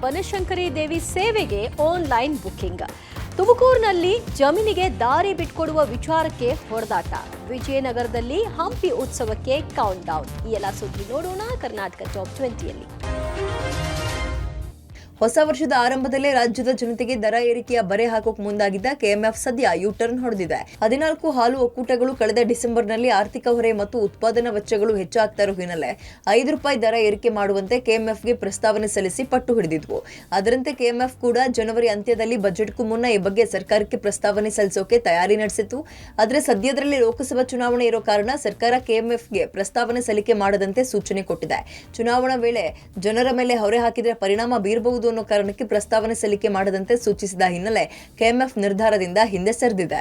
ಬನಶಂಕರಿ ದೇವಿ ಸೇವೆಗೆ online booking. ತುಮಕೂರಿನಲ್ಲಿ ಜಮೀನಿಗೆ ದಾರಿ ಬಿಟ್ಕೊಡುವ ವಿಚಾರಕ್ಕೆ ಹೊಡೆದಾಟ. ವಿಜಯನಗರದಲ್ಲಿ ಹಂಪಿ ಉತ್ಸವಕ್ಕೆ ಕೌಂಟ್ ಡೌನ್. ಈ ಎಲ್ಲ ಸುದ್ದಿ ನೋಡೋಣ ಕರ್ನಾಟಕ ಟಾಪ್ 20ಯಲ್ಲಿ. ಹೊಸ ವರ್ಷದ ಆರಂಭದಲ್ಲೇ ರಾಜ್ಯದ ಜನತೆಗೆ ದರ ಏರಿಕೆಯ ಬರೆ ಹಾಕೋಕ್ ಮುಂದಾಗಿದ್ದ ಕೆಎಂಎಫ್ ಸದ್ಯ ಯು ಟರ್ನ್ ಹೊಡೆದಿದೆ. 14 ಹಾಲು ಒಕ್ಕೂಟಗಳು ಕಳೆದ ಡಿಸೆಂಬರ್ನಲ್ಲಿ ಆರ್ಥಿಕ ಹೊರೆ ಮತ್ತು ಉತ್ಪಾದನಾ ವೆಚ್ಚಗಳು ಹೆಚ್ಚಾಗ್ತಾ ಇರೋ ಹಿನ್ನೆಲೆ ₹5 ದರ ಏರಿಕೆ ಮಾಡುವಂತೆ ಕೆಎಂಎಫ್ಗೆ ಪ್ರಸ್ತಾವನೆ ಸಲ್ಲಿಸಿ ಪಟ್ಟು ಹಿಡಿದಿದ್ವು. ಅದರಂತೆ ಕೆಎಂಎಫ್ ಕೂಡ ಜನವರಿ ಅಂತ್ಯದಲ್ಲಿ ಬಜೆಟ್ಗೂ ಮುನ್ನ ಈ ಬಗ್ಗೆ ಸರ್ಕಾರಕ್ಕೆ ಪ್ರಸ್ತಾವನೆ ಸಲ್ಲಿಸೋಕೆ ತಯಾರಿ ನಡೆಸಿತ್ತು. ಆದರೆ ಸದ್ಯದರಲ್ಲಿ ಲೋಕಸಭಾ ಚುನಾವಣೆ ಇರೋ ಕಾರಣ ಸರ್ಕಾರ ಕೆಎಂಎಫ್ಗೆ ಪ್ರಸ್ತಾವನೆ ಸಲ್ಲಿಕೆ ಮಾಡದಂತೆ ಸೂಚನೆ ಕೊಟ್ಟಿದೆ. ಚುನಾವಣಾ ವೇಳೆ ಜನರ ಮೇಲೆ ಹೊರೆ ಹಾಕಿದರೆ ಪರಿಣಾಮ ಬೀರಬಹುದು ಅನ್ನೋ ಕಾರಣಕ್ಕೆ ಪ್ರಸ್ತಾವನೆ ಸಲ್ಲಿಕೆ ಮಾಡದಂತೆ ಸೂಚಿಸಿದ ಹಿನ್ನೆಲೆ ಕೆಎಂಎಫ್ ನಿರ್ಧಾರದಿಂದ ಹಿಂದೆ ಸರಿದಿದೆ.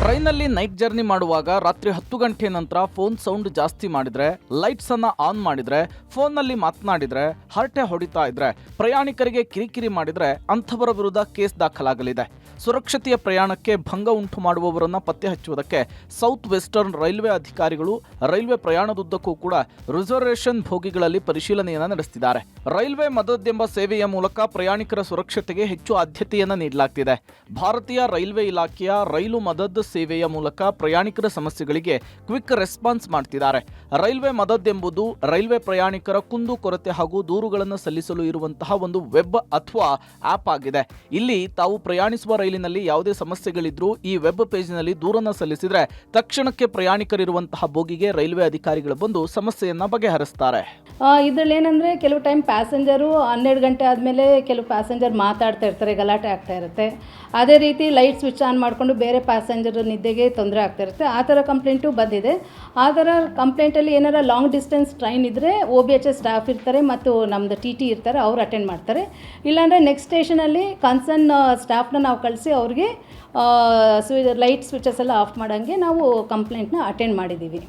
ಟ್ರೈನಲ್ಲಿ ನೈಟ್ ಜರ್ನಿ ಮಾಡುವಾಗ ರಾತ್ರಿ 10 ಗಂಟೆ ನಂತರ ಫೋನ್ ಸೌಂಡ್ ಜಾಸ್ತಿ ಮಾಡಿದ್ರೆ, ಲೈಟ್ಸ್ ಅನ್ನ ಆನ್ ಮಾಡಿದ್ರೆ, ಫೋನ್ನಲ್ಲಿ ಮಾತನಾಡಿದ್ರೆ, ಹರಟೆ ಹೊಡಿತಾ ಇದ್ರೆ, ಪ್ರಯಾಣಿಕರಿಗೆ ಕಿರಿಕಿರಿ ಮಾಡಿದ್ರೆ ಅಂಥವರ ವಿರುದ್ಧ ಕೇಸ್ ದಾಖಲಾಗಲಿದೆ. ಸುರಕ್ಷತೆಯ ಪ್ರಯಾಣಕ್ಕೆ ಭಂಗ ಉಂಟು ಮಾಡುವವರನ್ನ ಪತ್ತೆ ಹಚ್ಚುವುದಕ್ಕೆ ಸೌತ್ ವೆಸ್ಟರ್ನ್ ರೈಲ್ವೆ ಅಧಿಕಾರಿಗಳು ರೈಲ್ವೆ ಪ್ರಯಾಣದುದ್ದಕ್ಕೂ ಕೂಡ ರಿಸರ್ವೇಷನ್ ಬೋಗಿಗಳಲ್ಲಿ ಪರಿಶೀಲನೆಯನ್ನು ನಡೆಸುತ್ತಿದ್ದಾರೆ. ರೈಲ್ವೆ ಮದದ್ ಎಂಬ ಸೇವೆಯ ಮೂಲಕ ಪ್ರಯಾಣಿಕರ ಸುರಕ್ಷತೆಗೆ ಹೆಚ್ಚು ಆದ್ಯತೆಯನ್ನು ನೀಡಲಾಗ್ತಿದೆ. ಭಾರತೀಯ ರೈಲ್ವೆ ಇಲಾಖೆಯ ರೈಲು ಮದದ್ ಸೇವೆಯ ಮೂಲಕ ಪ್ರಯಾಣಿಕರ ಸಮಸ್ಯೆಗಳಿಗೆ ಕ್ವಿಕ್ ರೆಸ್ಪಾನ್ಸ್ ಮಾಡ್ತಿದ್ದಾರೆ. ರೈಲ್ವೆ ಮದದ್ ಎಂಬುದು ರೈಲ್ವೆ ಪ್ರಯಾಣಿಕರ ಕುಂದು ಕೊರತೆ ಹಾಗೂ ದೂರುಗಳನ್ನು ಸಲ್ಲಿಸಲು ಇರುವಂತಹ ಒಂದು ವೆಬ್ ಅಥವಾ ಆಪ್ ಆಗಿದೆ. ಇಲ್ಲಿ ತಾವು ಪ್ರಯಾಣಿಸುವ ರೈಲಿನಲ್ಲಿ ಯಾವುದೇ ಸಮಸ್ಯೆಗಳಿದ್ರೂ ಈ ವೆಬ್ ಪೇಜ್ನಲ್ಲಿ ದೂರನ್ನು ಸಲ್ಲಿಸಿದ್ರೆ ತಕ್ಷಣಕ್ಕೆ ಪ್ರಯಾಣಿಕರಿರುವಂತಹ ಬೋಗಿಗೆ ರೈಲ್ವೆ ಅಧಿಕಾರಿಗಳು ಬಂದು ಸಮಸ್ಯೆಯನ್ನ ಬಗೆಹರಿಸ್ತಾರೆ. ಇದರಲ್ಲಿ ಏನಂದ್ರೆ ಕೆಲವು ಟೈಮ್ ಪ್ಯಾಸೆಂಜರು 12 ಗಂಟೆ ಆದಮೇಲೆ ಕೆಲವು ಪ್ಯಾಸೆಂಜರ್ ಮಾತಾಡ್ತಾ ಇರ್ತಾರೆ, ಗಲಾಟೆ ಆಗ್ತಾ ಇರುತ್ತೆ. ಅದೇ ರೀತಿ ಲೈಟ್ ಸ್ವಿಚ್ ಆನ್ ಮಾಡಿಕೊಂಡು ಬೇರೆ ಪ್ಯಾಸೆಂಜರ್ ನಿದ್ದೆಗೆ ತೊಂದರೆ ಆಗ್ತಾ ಇರುತ್ತೆ. ಆ ಥರ ಕಂಪ್ಲೇಂಟು ಬಂದಿದೆ. ಆ ಥರ ಕಂಪ್ಲೇಂಟಲ್ಲಿ ಏನಾರ ಲಾಂಗ್ ಡಿಸ್ಟೆನ್ಸ್ ಟ್ರೈನ್ ಇದ್ದರೆ OBHS ಸ್ಟಾಫ್ ಇರ್ತಾರೆ ಮತ್ತು ನಮ್ಮದು TT ಇರ್ತಾರೆ, ಅವ್ರು ಅಟೆಂಡ್ ಮಾಡ್ತಾರೆ. ಇಲ್ಲಾಂದರೆ ನೆಕ್ಸ್ಟ್ ಸ್ಟೇಷನಲ್ಲಿ ಕನ್ಸರ್ನ್ ಸ್ಟಾಫ್ನ ನಾವು ಕಳಿಸಿ ಅವ್ರಿಗೆ ಲೈಟ್ ಸ್ವಿಚಸ್ ಎಲ್ಲ ಆಫ್ ಮಾಡೋಂಗೆ ನಾವು ಕಂಪ್ಲೇಂಟ್ನ ಅಟೆಂಡ್ ಮಾಡಿದ್ದೀವಿ.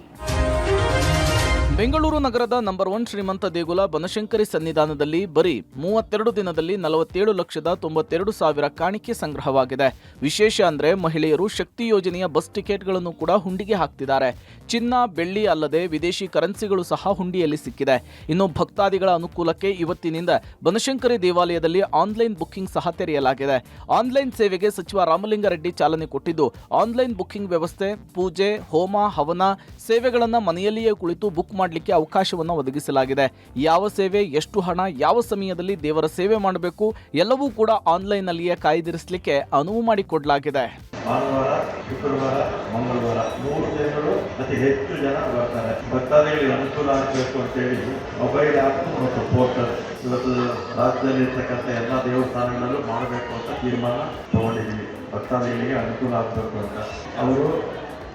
ಬೆಂಗಳೂರು ನಗರದ ನಂಬರ್ 1 ಶ್ರೀಮಂತ ದೇಗುಲ ಬನಶಂಕರಿ ಸನ್ನಿಧಾನದಲ್ಲಿ ಬರೀ 32 ದಿನದಲ್ಲಿ 47,92,000 ಕಾಣಿಕೆ ಸಂಗ್ರಹವಾಗಿದೆ. ವಿಶೇಷ ಅಂದ್ರೆ ಮಹಿಳೆಯರು ಶಕ್ತಿ ಯೋಜನೆಯ ಬಸ್ ಟಿಕೆಟ್ಗಳನ್ನು ಕೂಡ ಹುಂಡಿಗೆ ಹಾಕ್ತಿದ್ದಾರೆ. ಚಿನ್ನ, ಬೆಳ್ಳಿ ಅಲ್ಲದೆ ವಿದೇಶಿ ಕರೆನ್ಸಿಗಳು ಸಹ ಹುಂಡಿಯಲ್ಲಿ ಸಿಕ್ಕಿದೆ. ಇನ್ನು ಭಕ್ತಾದಿಗಳ ಅನುಕೂಲಕ್ಕೆ ಇವತ್ತಿನಿಂದ ಬನಶಂಕರಿ ದೇವಾಲಯದಲ್ಲಿ ಆನ್ಲೈನ್ ಬುಕ್ಕಿಂಗ್ ಸಹ ತೆರೆಯಲಾಗಿದೆ. ಆನ್ಲೈನ್ ಸೇವೆಗೆ ಸಚಿವ ರಾಮಲಿಂಗಾರೆಡ್ಡಿ ಚಾಲನೆ ಕೊಟ್ಟಿದ್ದು, ಆನ್ಲೈನ್ ಬುಕ್ಕಿಂಗ್ ವ್ಯವಸ್ಥೆ, ಪೂಜೆ, ಹೋಮ, ಹವನ ಸೇವೆಗಳನ್ನು ಮನೆಯಲ್ಲಿಯೇ ಕುಳಿತು ಬುಕ್ ಮಾಡಲಿಕ್ಕೆ ಅವಕಾಶವನ್ನು ಒದಗಿಸಲಾಗಿದೆ. ಯಾವ ಸೇವೆ, ಎಷ್ಟು ಹಣ, ಯಾವ ಸಮಯದಲ್ಲಿ ದೇವರ ಸೇವೆ ಮಾಡಬೇಕು ಎಲ್ಲವೂ ಕೂಡ ಆನ್ಲೈನ್ ನಲ್ಲಿಯೇ ಕಾಯ್ದಿರಿಸಲಿಕ್ಕೆ ಅನುವು ಮಾಡಿಕೊಡಲಾಗಿದೆ. ಭಾನುವಾರ, ಶುಕ್ರವಾರ, ಮಂಗಳವಾರ 3 ದಿನಗಳು ಅತಿ ಹೆಚ್ಚು ಜನ ಬರ್ತಾರೆ. ಭಕ್ತಾದಿಗಳಿಗೆ ಅನುಕೂಲ ಆಗಬೇಕು ಅಂತೇಳಿ ಮೊಬೈಲ್ ಆ್ಯಪ್ ಮತ್ತು ಪೋರ್ಟಲ್ ಇವತ್ತು ರಾಜ್ಯದಲ್ಲಿ ಇರ್ತಕ್ಕಂಥ ಎಲ್ಲ ದೇವಸ್ಥಾನಗಳಲ್ಲೂ ಮಾಡಬೇಕು ಅಂತ ತೀರ್ಮಾನ ತಗೊಂಡಿದ್ದೀವಿ. ಭಕ್ತಾದಿಗಳಿಗೆ ಅನುಕೂಲ ಆಗಬೇಕು ಅಂತ ಅವರು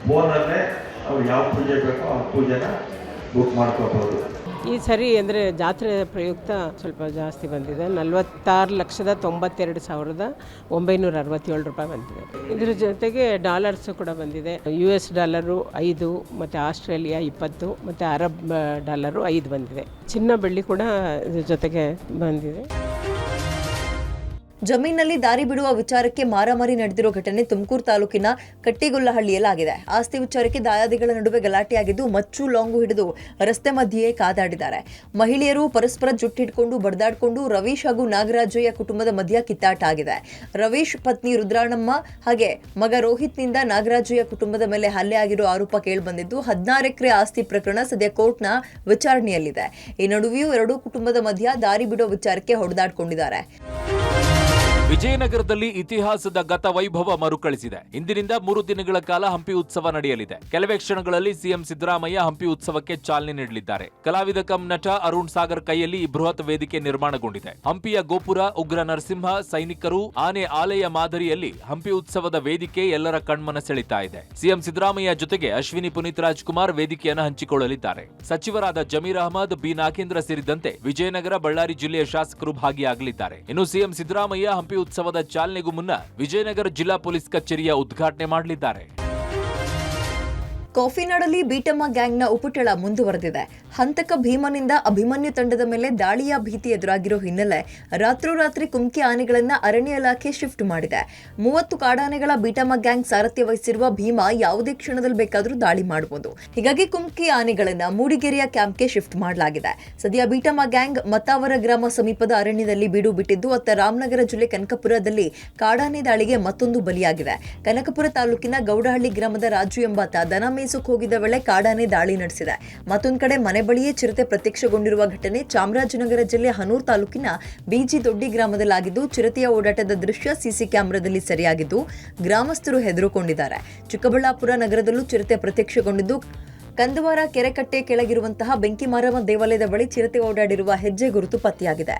ಫೋನಲ್ಲೇ ಅವ್ರು ಯಾವ ಪೂಜೆ ಬೇಕೋ ಆ ಪೂಜೆನ ಬುಕ್ ಮಾಡ್ಕೋಬಹುದು. ಈ ಸರಿ ಅಂದರೆ ಜಾತ್ರೆ ಪ್ರಯುಕ್ತ ಸ್ವಲ್ಪ ಜಾಸ್ತಿ ಬಂದಿದೆ. 46,92,967 ಬಂದಿದೆ. ಇದರ ಜೊತೆಗೆ ಡಾಲರ್ಸು ಕೂಡ ಬಂದಿದೆ. US ಡಾಲರು 5 ಮತ್ತು ಆಸ್ಟ್ರೇಲಿಯಾ 20 ಮತ್ತು ಅರಬ್ ಡಾಲರು 5 ಬಂದಿದೆ. ಚಿನ್ನ, ಬೆಳ್ಳಿ ಕೂಡ ಇದ್ರ ಜೊತೆಗೆ ಬಂದಿದೆ. ಜಮೀನಿನಲ್ಲಿ ದಾರಿ ಬಿಡುವ ವಿಚಾರಕ್ಕೆ ಮಾರಾಮಾರಿ ನಡೆದಿರೋ ಘಟನೆ ತುಮಕೂರು ತಾಲೂಕಿನ ಕಟ್ಟಿಗೊಲ್ಲಹಳ್ಳಿಯಲ್ಲಾಗಿದೆ. ಆಸ್ತಿ ವಿಚಾರಕ್ಕೆ ದಾಯಾದಿಗಳ ನಡುವೆ ಗಲಾಟೆಯಾಗಿದ್ದು ಮಚ್ಚು ಲಾಂಗು ಹಿಡಿದು ರಸ್ತೆ ಮಧ್ಯೆಯೇ ಕಾದಾಡಿದ್ದಾರೆ. ಮಹಿಳೆಯರು ಪರಸ್ಪರ ಜುಟ್ಟಿಡ್ಕೊಂಡು ಬಡದಾಡಿಕೊಂಡು ರವೀಶ್ ಹಾಗೂ ನಾಗರಾಜಯ್ಯ ಕುಟುಂಬದ ಮಧ್ಯ ಕಿತ್ತಾಟ ಆಗಿದೆ. ರವೀಶ್ ಪತ್ನಿ ರುದ್ರಾಣಮ್ಮ ಹಾಗೆ ಮಗ ರೋಹಿತ್ನಿಂದ ನಾಗರಾಜಯ್ಯ ಕುಟುಂಬದ ಮೇಲೆ ಹಲ್ಲೆ ಆಗಿರೋ ಆರೋಪ ಕೇಳಿಬಂದಿದ್ದು 16 ಎಕರೆ ಆಸ್ತಿ ಪ್ರಕರಣ ಸದ್ಯ ಕೋರ್ಟ್ನ ವಿಚಾರಣೆಯಲ್ಲಿದೆ. ಈ ನಡುವೆಯೂ ಎರಡೂ ಕುಟುಂಬದ ಮಧ್ಯ ದಾರಿ ಬಿಡೋ ವಿಚಾರಕ್ಕೆ ಹೊಡೆದಾಡಿಕೊಂಡಿದ್ದಾರೆ. ವಿಜಯನಗರದಲ್ಲಿ ಇತಿಹಾಸದ ಗತ ವೈಭವ ಮರುಕಳಿಸಿದೆ. ಇಂದಿನಿಂದ 3 ದಿನಗಳ ಕಾಲ ಹಂಪಿ ಉತ್ಸವ ನಡೆಯಲಿದೆ. ಕೆಲವೇ ಕ್ಷಣಗಳಲ್ಲಿ ಸಿಎಂ ಸಿದ್ದರಾಮಯ್ಯ ಹಂಪಿ ಉತ್ಸವಕ್ಕೆ ಚಾಲನೆ ನೀಡಲಿದ್ದಾರೆ. ಕಲಾವಿದ ಕಮ್ ನಟ ಅರುಣ್ ಸಾಗರ್ ಕೈಯಲ್ಲಿ ಈ ಬೃಹತ್ ವೇದಿಕೆ ನಿರ್ಮಾಣಗೊಂಡಿದೆ. ಹಂಪಿಯ ಗೋಪುರ, ಉಗ್ರ ನರಸಿಂಹ, ಸೈನಿಕರು, ಆನೆ ಆಲೆಯ ಮಾದರಿಯಲ್ಲಿ ಹಂಪಿ ಉತ್ಸವದ ವೇದಿಕೆ ಎಲ್ಲರ ಕಣ್ಮನ ಸೆಳೀತಾ ಇದೆ. ಸಿಎಂ ಸಿದ್ದರಾಮಯ್ಯ ಜೊತೆಗೆ ಅಶ್ವಿನಿ ಪುನೀತ್ ರಾಜ್ಕುಮಾರ್ ವೇದಿಕೆಯನ್ನು ಹಂಚಿಕೊಳ್ಳಲಿದ್ದಾರೆ. ಸಚಿವರಾದ ಜಮೀರ್ ಅಹಮದ್, ಬಿ ನಾಗೇಂದ್ರ ಸೇರಿದಂತೆ ವಿಜಯನಗರ, ಬಳ್ಳಾರಿ ಜಿಲ್ಲೆಯ ಶಾಸಕರು ಭಾಗಿಯಾಗಲಿದ್ದಾರೆ. ಇನ್ನು ಸಿಎಂ ಸಿದ್ದರಾಮಯ್ಯ ಹಂಪಿ ಉತ್ಸವದ ಚಾಲನೆಗೂ ಮುನ್ನ ವಿಜಯನಗರ ಜಿಲ್ಲಾ ಪೊಲೀಸ್ ಕಚೇರಿಯ ಉದ್ಘಾಟನೆ ಮಾಡಲಿದ್ದಾರೆ. ಕಾಫಿನಾಡಲ್ಲಿ ಬೀಟಮ್ಮ ಗ್ಯಾಂಗ್ನ ಉಪಟಳ ಮುಂದುವರೆದಿದೆ. ಹಂತಕ ಭೀಮನಿಂದ ಅಭಿಮನ್ಯು ತಂಡದ ಮೇಲೆ ದಾಳಿಯ ಭೀತಿ ಎದುರಾಗಿರೋ ಹಿನ್ನೆಲೆ ರಾತ್ರೋರಾತ್ರಿ ಕುಮ್ಕಿ ಆನೆಗಳನ್ನ ಅರಣ್ಯ ಇಲಾಖೆ ಶಿಫ್ಟ್ ಮಾಡಿದೆ. 30 ಕಾಡಾನೆಗಳ ಬೀಟಮ್ಮ ಗ್ಯಾಂಗ್ ಸಾರಥ್ಯ ವಹಿಸಿರುವ ಭೀಮ ಯಾವುದೇ ಕ್ಷಣದಲ್ಲಿ ಬೇಕಾದರೂ ದಾಳಿ ಮಾಡಬಹುದು. ಹೀಗಾಗಿ ಕುಮ್ಕಿ ಆನೆಗಳನ್ನ ಮೂಡಿಗೆರೆಯ ಕ್ಯಾಂಪ್ಗೆ ಶಿಫ್ಟ್ ಮಾಡಲಾಗಿದೆ. ಸದ್ಯ ಬೀಟಮ್ಮ ಗ್ಯಾಂಗ್ ಮತ್ತಾವರ ಗ್ರಾಮ ಸಮೀಪದ ಅರಣ್ಯದಲ್ಲಿ ಬೀಡು ಬಿಟ್ಟಿದ್ದು, ಅತ್ತ ರಾಮನಗರ ಜಿಲ್ಲೆ ಕನಕಪುರದಲ್ಲಿ ಕಾಡಾನೆ ದಾಳಿಗೆ ಮತ್ತೊಂದು ಬಲಿಯಾಗಿದೆ. ಕನಕಪುರ ತಾಲೂಕಿನ ಗೌಡಹಳ್ಳಿ ಗ್ರಾಮದ ರಾಜು ಎಂಬಾತ ದನ ಮೇಸಕ್ಕೆ ಹೋಗಿದ್ದ ವೇಳೆ ಕಾಡಾನೆ ದಾಳಿ ನಡೆಸಿದೆ. ಮತ್ತೊಂದು ಕಡೆ ಮನೆ ಬಳಿಯೇ ಚಿರತೆ ಪ್ರತ್ಯಕ್ಷಗೊಂಡಿರುವ ಘಟನೆ ಚಾಮರಾಜನಗರ ಜಿಲ್ಲೆ ಹನೂರು ತಾಲೂಕಿನ ಬಿಜಿ ದೊಡ್ಡಿ ಗ್ರಾಮದಲ್ಲಾಗಿದ್ದು, ಚಿರತೆಯ ಓಡಾಟದ ದೃಶ್ಯ ಸಿಸಿ ಕ್ಯಾಮೆರಾದಲ್ಲಿ ಸೆರೆಯಾಗಿದ್ದು ಗ್ರಾಮಸ್ಥರು ಹೆದರುಕೊಂಡಿದ್ದಾರೆ. ಚಿಕ್ಕಬಳ್ಳಾಪುರ ನಗರದಲ್ಲೂ ಚಿರತೆ ಪ್ರತ್ಯಕ್ಷಗೊಂಡಿದ್ದು, ಕಂದವಾರ ಕೆರೆಕಟ್ಟೆ ಕೆಳಗಿರುವಂತಹ ಬೆಂಕಿ ಮಾರಮ್ಮ ದೇವಾಲಯದ ಬಳಿ ಚಿರತೆ ಓಡಾಡಿರುವ ಹೆಜ್ಜೆ ಗುರುತು ಪತ್ತೆಯಾಗಿದೆ.